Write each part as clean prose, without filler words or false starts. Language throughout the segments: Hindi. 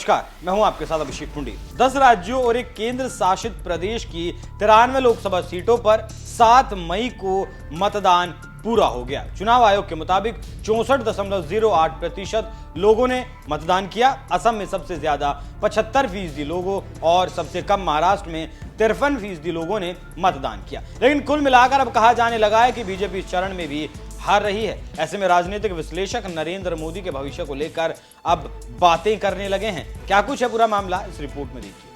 नमस्कार, मैं हूं आपके साथ अभिषेक कुंडी। 10 राज्यों और एक केंद्र शासित प्रदेश की 93 लोकसभा सीटों पर 7 मई को मतदान पूरा हो गया। चुनाव आयोग के मुताबिक 64.08% लोगों ने मतदान किया। असम में सबसे ज्यादा 75% लोगों और सबसे कम महाराष्ट्र में 53% लोगों ने मतदान किया। लेकिन कुल मिलाकर अब कहा जाने लगा है कि बीजेपी इस चरण में भी हार रही है। ऐसे में राजनीतिक विश्लेषक नरेंद्र मोदी के भविष्य को लेकर अब बातें करने लगे हैं। क्या कुछ है पूरा मामला, इस रिपोर्ट में देखिए।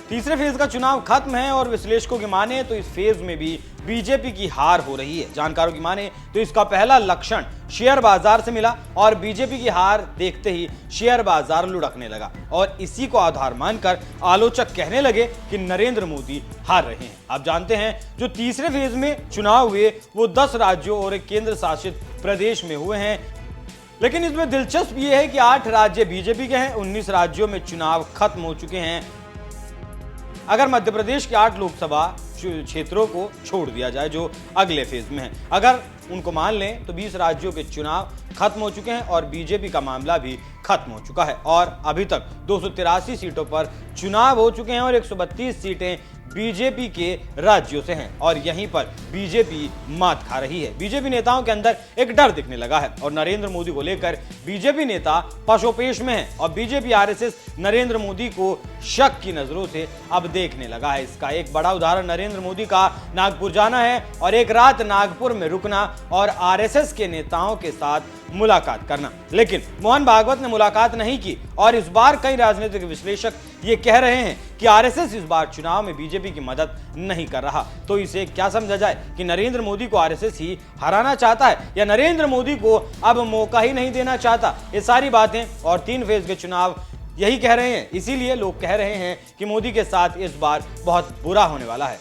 तीसरे फेज का चुनाव खत्म है और विश्लेषकों की माने तो इस फेज में भी बीजेपी की हार हो रही है। जानकारों की माने तो इसका पहला लक्षण शेयर बाजार से मिला और बीजेपी की हार देखते ही शेयर बाजार लुढ़कने लगा और इसी को आधार मानकर आलोचक कहने लगे कि नरेंद्र मोदी हार रहे हैं। आप जानते हैं जो तीसरे फेज में चुनाव हुए वो 10 राज्यों और एक केंद्र शासित प्रदेश में हुए हैं। लेकिन इसमें दिलचस्प ये है कि 8 राज्य बीजेपी के हैं, 19 राज्यों में चुनाव खत्म हो चुके हैं। अगर मध्य प्रदेश के 8 लोकसभा क्षेत्रों को छोड़ दिया जाए जो अगले फेज में है, अगर उनको मान लें तो 20 राज्यों के चुनाव खत्म हो चुके हैं और बीजेपी का मामला भी खत्म हो चुका है और अभी तक 283 सीटों पर चुनाव हो चुके हैं और 132 सीटें बीजेपी के राज्यों से हैं और यहीं पर बीजेपी मात खा रही है। बीजेपी नेताओं के अंदर एक डर दिखने लगा है और नरेंद्र मोदी को लेकर बीजेपी नेता पशोपेश में है और बीजेपी आरएसएस नरेंद्र मोदी को शक की नजरों से अब देखने लगा है। इसका एक बड़ा उदाहरण नरेंद्र मोदी का नागपुर जाना है और एक रात नागपुर में रुकना और आरएसएस के नेताओं के साथ मुलाकात करना। लेकिन मोहन भागवत ने मुलाकात नहीं की और इस बार कई राजनीतिक विश्लेषक ये कह रहे हैं कि आरएसएस इस बार चुनाव में बीजेपी की मदद नहीं कर रहा। तो इसे क्या समझा जाए कि नरेंद्र मोदी को आरएसएस ही हराना चाहता है या नरेंद्र मोदी को अब मौका ही नहीं देना चाहता? ये सारी बातें और 3 फेज के चुनाव यही कह रहे हैं। इसीलिए लोग कह रहे हैं कि मोदी के साथ इस बार बहुत बुरा होने वाला है।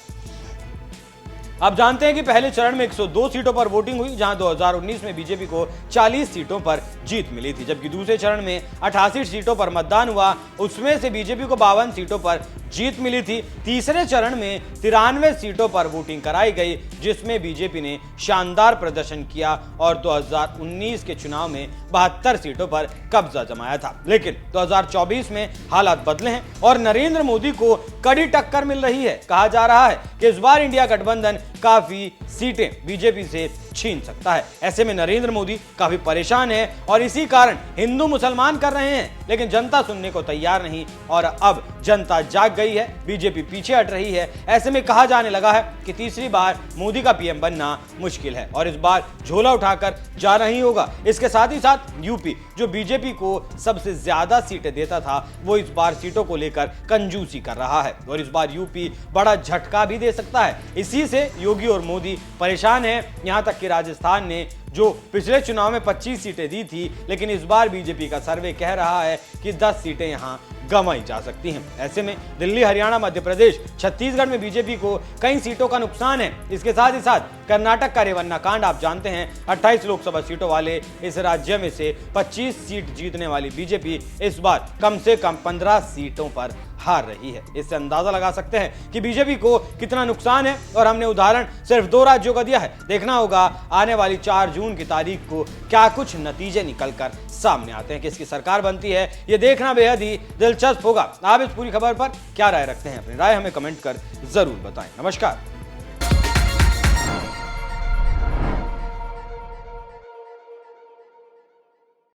आप जानते हैं कि पहले चरण में 102 सीटों पर वोटिंग हुई जहां 2019 में बीजेपी को 40 सीटों पर जीत मिली थी, जबकि दूसरे चरण में 88 सीटों पर मतदान हुआ, उसमें से बीजेपी को 52 सीटों पर जीत मिली थी। तीसरे चरण में 93 सीटों पर वोटिंग कराई गई जिसमें बीजेपी ने शानदार प्रदर्शन किया और 2019 के चुनाव में 72 सीटों पर कब्जा जमाया था। लेकिन 2024 में हालात बदले हैं और नरेंद्र मोदी को कड़ी टक्कर मिल रही है। कहा जा रहा है कि इस बार इंडिया गठबंधन काफी सीटें बीजेपी से छीन सकता है। ऐसे में नरेंद्र मोदी काफी परेशान है और इसी कारण हिंदू मुसलमान कर रहे हैं, लेकिन जनता सुनने को तैयार नहीं और अब जनता जाग गई है, बीजेपी पीछे हट रही है। ऐसे में कहा जाने लगा है कि तीसरी बार मोदी का पीएम बनना मुश्किल है और इस बार झोला उठाकर जाना ही होगा। इसके साथ ही साथ यूपी जो बीजेपी को सबसे ज्यादा सीटें देता था वो इस बार सीटों को लेकर कंजूसी कर रहा है और इस बार यूपी बड़ा झटका भी दे सकता है। इसी से योगी और मोदी परेशान है। यहां तक कि राजस्थान ने जो पिछले चुनाव में 25 सीटें दी थी, लेकिन इस बार बीजेपी का सर्वे कह रहा है कि 10 सीटें यहां गंवाई जा सकती हैं। ऐसे में दिल्ली, हरियाणा, मध्य प्रदेश, छत्तीसगढ़ में बीजेपी को कई सीटों का नुकसान है। इसके साथ ही साथ कर्नाटक का रेवन्ना कांड आप जानते हैं, 28 लोकसभा सीटों वाले इस राज्य में से 25 सीट जीतने वाली बीजेपी इस बार कम से कम 15 सीटों पर हार रही है। इससे अंदाजा लगा सकते हैं कि बीजेपी को कितना नुकसान है और हमने उदाहरण सिर्फ 2 राज्यों का दिया है। देखना होगा आने वाली 4 जून की तारीख को क्या कुछ नतीजे निकलकर सामने आते हैं, किसकी सरकार बनती है, ये देखना बेहद ही दिलचस्प होगा। आप इस पूरी खबर पर क्या राय रखते हैं? अपनी राय हमें कमेंट कर जरूर बताएं। नमस्कार।